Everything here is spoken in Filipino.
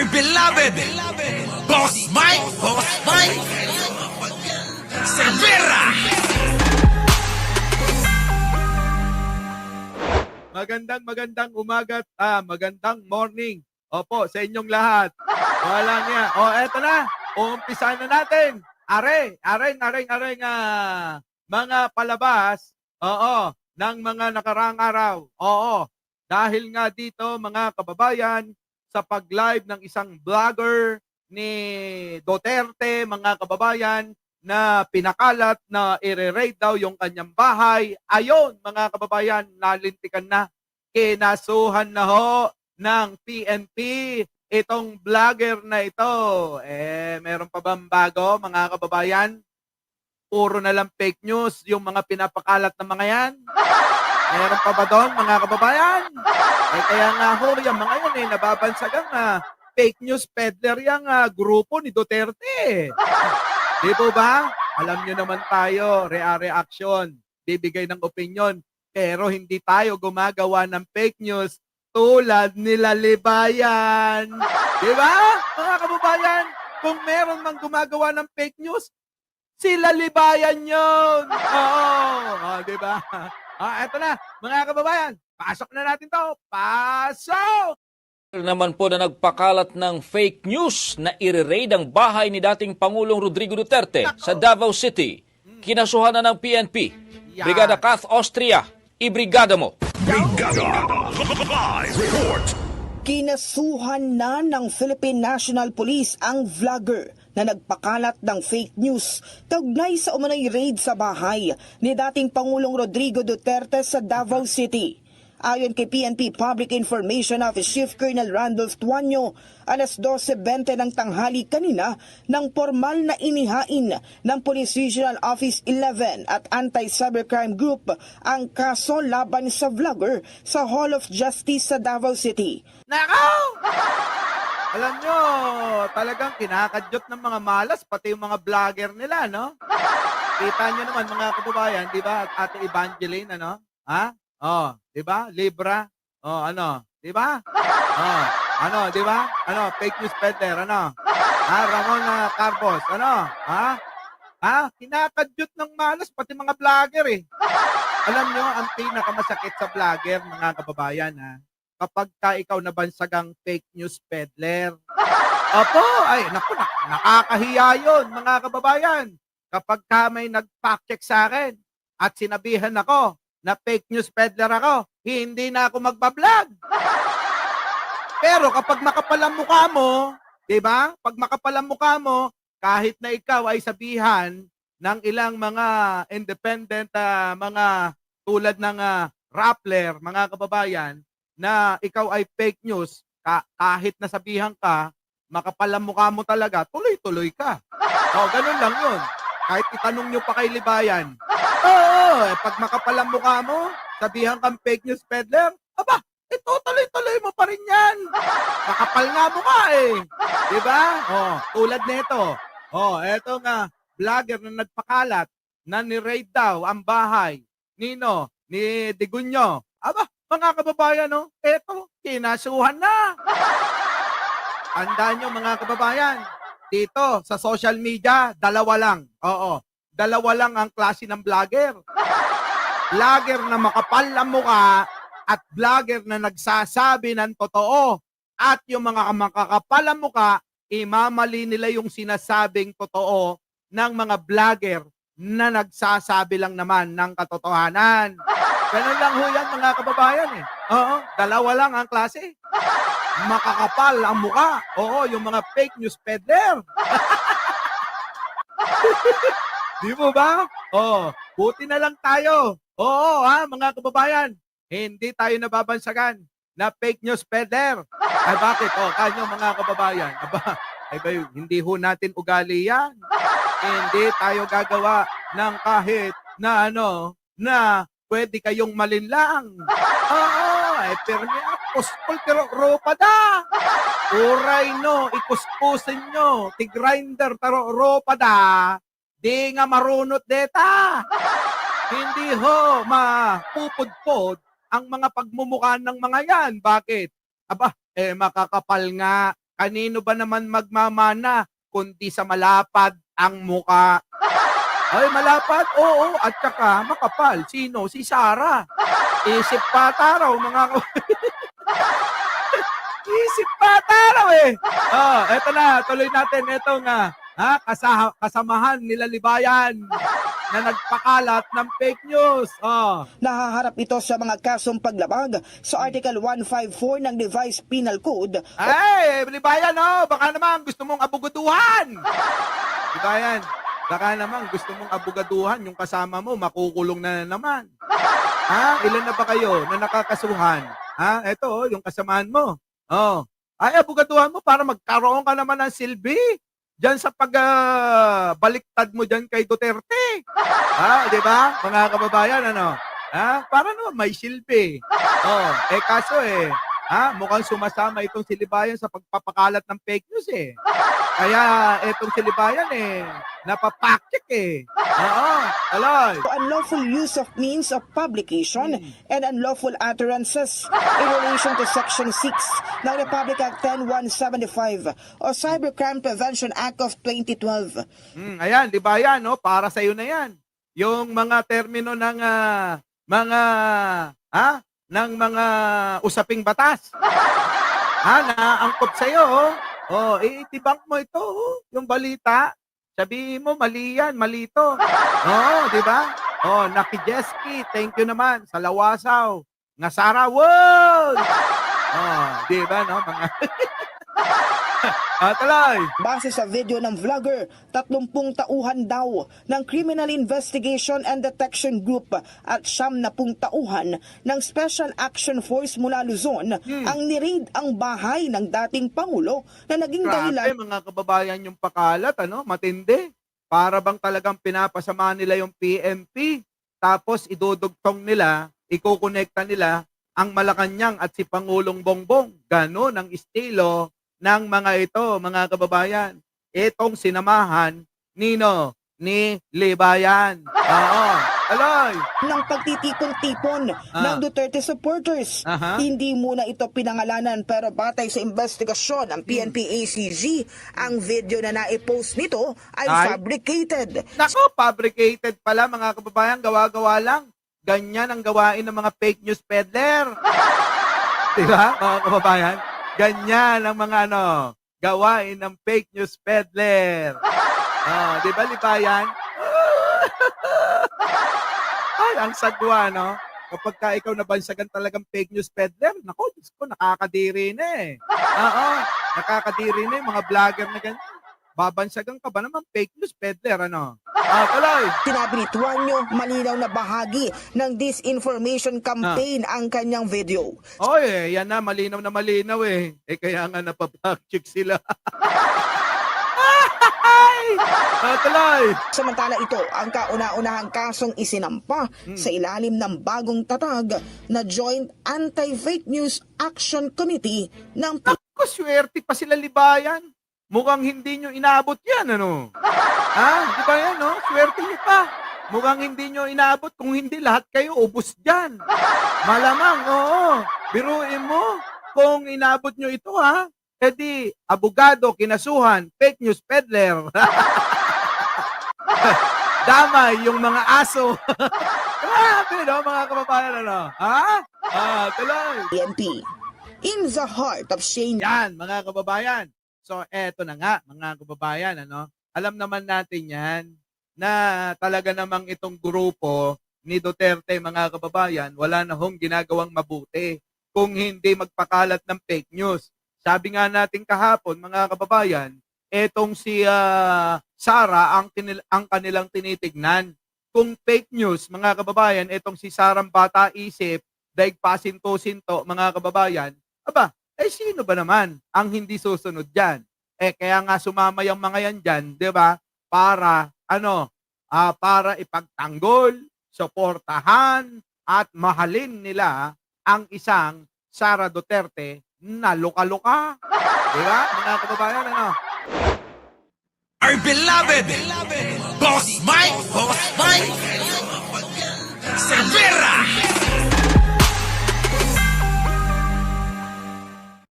beloved Boss Mike Cervera. Magandang umaga at magandang morning. Opo, sa inyong lahat. Wala niya. Eto na. Uumpisahan na natin. Mga palabas, ng mga nakaraang araw. Dahil nga dito, mga kababayan, sa pag-live ng isang vlogger ni Duterte, mga kababayan, na pinakalat na i-raid daw yung kanyang bahay. Ayon, mga kababayan, nalintikan na. Kinasuhan na ho ng PNP itong vlogger na ito. Meron pa bang bago, mga kababayan? Puro na lang fake news yung mga pinapakalat ng mga yan. Meron pa ba doon, mga kababayan? Kaya nga ho, yung mga yan nababansagang fake news peddler yung grupo ni Duterte. Di po ba? Alam nyo naman tayo, reaction, bibigay ng opinion, pero hindi tayo gumagawa ng fake news tulad nila Libayan. Di ba, mga kababayan? Kung meron mang gumagawa ng fake news, sila Libayan yun. Di ba? Eto na, mga kababayan. Pasok na natin to. Pasok! Naman po na nagpakalat ng fake news na i-raid ang bahay ni dating Pangulong Rodrigo Duterte sa Davao City. Kinasuhan na ng PNP. Brigada Kath Austria, ibrigada mo. Brigada Live Report. Kinasuhan na ng Philippine National Police ang vlogger na nagpakalat ng fake news kaugnay sa umunay raid sa bahay ni dating Pangulong Rodrigo Duterte sa Davao City. Ayon kay PNP Public Information Office Chief Colonel Randolph Tuanyo, alas 12:20 ng tanghali kanina nang formal na inihain ng Police Regional Office 11 at Anti-Cybercrime Group ang kaso laban sa vlogger sa Hall of Justice sa Davao City. Nakaw! Alam nyo, talagang kinakadyot ng mga malas, pati yung mga vlogger nila, no? Kita nyo naman, mga kababayan, di ba? Ate Evangeline, ano? Di ba? Libra. Di ba? Di ba? Fake news peddler, Ramon Carbos, kinakadyot ng malas, pati mga vlogger, Alam nyo, ang pinakamasakit sa vlogger, mga kababayan, kapag ikaw nabansagang fake news peddler. Nakakahiya yun, mga kababayan. Kapag may nag-fact check sa akin at sinabihan ako na fake news peddler ako, hindi na ako magbablog. Pero kapag makapal ang mukha mo, di ba? Pag makapal ang mukha mo, kahit na ikaw ay sabihan ng ilang mga independent, mga tulad ng Rappler, mga kababayan, na ikaw ay fake news, kahit nasabihan ka, makapal ang mukha mo talaga, tuloy-tuloy ka. Ganun lang yun. Kahit itanong nyo pa kay Libayan, pag makapal ang mukha mo, sabihan kang fake news peddler, tuloy-tuloy mo pa rin yan. Makapal nga mukha Diba? Tulad nito. Eto nga, vlogger na nagpakalat na ni-raid daw ang bahay ni Digunyo. Mga kababayan, eto, kinasuhan na. Tandaan nyo, mga kababayan, dito sa social media, dalawa lang. Dalawa lang ang klase ng vlogger. Vlogger na makapal ang mukha at vlogger na nagsasabi ng totoo. At yung mga makakapal ang mukha, imamali nila yung sinasabing totoo ng mga vlogger na nagsasabi lang naman ng katotohanan. Ganun lang ho yan, mga kababayan dalawa lang ang klase. Makakapal ang mukha. Yung mga fake news peddler. Di mo ba? Buti na lang tayo. Mga kababayan. Hindi tayo nababansagan na fake news peddler. Ay bakit? Kanyo, mga kababayan. Hindi ho natin ugali yan. Hindi tayo gagawa ng kahit na na pwede kayong malinlang. Permi aposkol tiro ropa da. Uray no, ikuskusin nyo. Tigrinder taro ropa da. Di nga marunot deta. Hindi ho mapupudpod ang mga pagmumukha ng mga yan. Bakit? Makakapal nga kanino ba naman magmamana kundi sa malapad ang muka? Ay, malapad? Oo, at saka makapal. Sino? Si Sarah. Isip bata raw, mga Isip bata raw eh. Oh, eto na, tuloy natin. Eto nga, kasamahan nila Libayan na nagpakalat ng fake news. Oh. Nahaharap ito sa mga kasong paglabag sa Article 154 ng Revised Penal Code. Ay, Libayan, oh, baka naman gusto mong abugaduhan. Libayan, baka naman gusto mong abugaduhan yung kasama mo, makukulong na naman. Ilan na ba kayo na nakakasuhan? Ito, oh, yung kasamahan mo. Oh. Ay, abugaduhan mo para magkaroon ka naman ng silbi diyan sa pagbaliktad mo diyan kay Duterte. Di ba? Mga kababayan, ano? Para naman may silbi. Oh, kaso mukhang sumasama itong si Libayan sa pagpapakalat ng fake news eh. Kaya itong si Libayan napapakyek Oo, aloy. Unlawful use of means of publication and unlawful utterances in relation to Section 6 ng Republic Act 10175 o Cybercrime Prevention Act of 2012. Ayan, Libayan, no? Para sa iyo na yan. Yung mga termino ng mga usaping batas. Naangkop sa iyo, itibang mo ito, yung balita. Sabihin mo, mali yan, mali ito. Di ba? Nakijeski, thank you naman sa Lawasaw. Nga Sara, wow! Di ba, no? Mga Talay. Base sa video ng vlogger, 30 tauhan daw ng Criminal Investigation and Detection Group at 70 tauhan ng Special Action Force mula Luzon ang niraid ang bahay ng dating Pangulo na naging dahilan. Grabe, mga kababayan, yung pakalat, matindi. Para bang talagang pinapasama nila yung PNP, tapos idudugtong nila, ikukonekta nila ang Malacanang at si Pangulong Bongbong. Ganon ang estilo ng mga ito, mga kababayan. Itong sinamahan ni Libayan. Aloy. Ng pagtitipon-tipon ng Duterte supporters. Hindi muna ito pinangalanan pero batay sa investigasyon ng PNP-ACG, ang video na naipost nito ay fabricated. Nako, fabricated pala, mga kababayan, gawa-gawa lang. Ganyan ang gawain ng mga fake news peddler. Diba, mga kababayan? Ganyan ang mga gawain ng fake news peddler. Di ba, Libayan? Ay, ang sagwa, no? Kapag ka ikaw nabansagan talagang fake news peddler, nako, Diyos ko, nakakadiri na nakakadiri na yung mga vlogger na ganyan. Babansagan ka ba naman fake news peddler, Tuloy. Sinabi ni Tuanyo, malinaw na bahagi ng disinformation campaign ang kanyang video. Yan na, malinaw na malinaw kaya nga napapacheck sila. Tuloy. Samantala ito ang kauna-unahang kasong isinampa sa ilalim ng bagong tatag na Joint Anti-Fake News Action Committee ng Naku, swerte pa sila, Libayan. Mukhang hindi nyo inaabot yan, Di ba yan, Swerte nyo pa. Mukhang hindi nyo inaabot. Kung hindi, lahat kayo ubos dyan. Malamang, biruin mo. Kung inaabot nyo ito, edi, abogado, kinasuhan, fake news peddler. Damay yung mga aso. Grabe, mga kababayan, tuloy. PNP. In the heart of Shane. Yan, mga kababayan. So, eto na nga, mga kababayan, alam naman natin yan, na talaga namang itong grupo ni Duterte, mga kababayan, wala na hong ginagawang mabuti kung hindi magpakalat ng fake news. Sabi nga natin kahapon, mga kababayan, etong si Sara ang kanilang tinitignan. Kung fake news, mga kababayan, etong si Sarang Bata Isip, daig pasinto-sinto, mga kababayan, sino ba naman ang hindi susunod dyan? Kaya nga sumama yung mga yan dyan, di ba? Para, para ipagtanggol, suportahan, at mahalin nila ang isang Sara Duterte na luka-luka. Di ba? Mga kababayan, Our beloved Boss Mike Savera.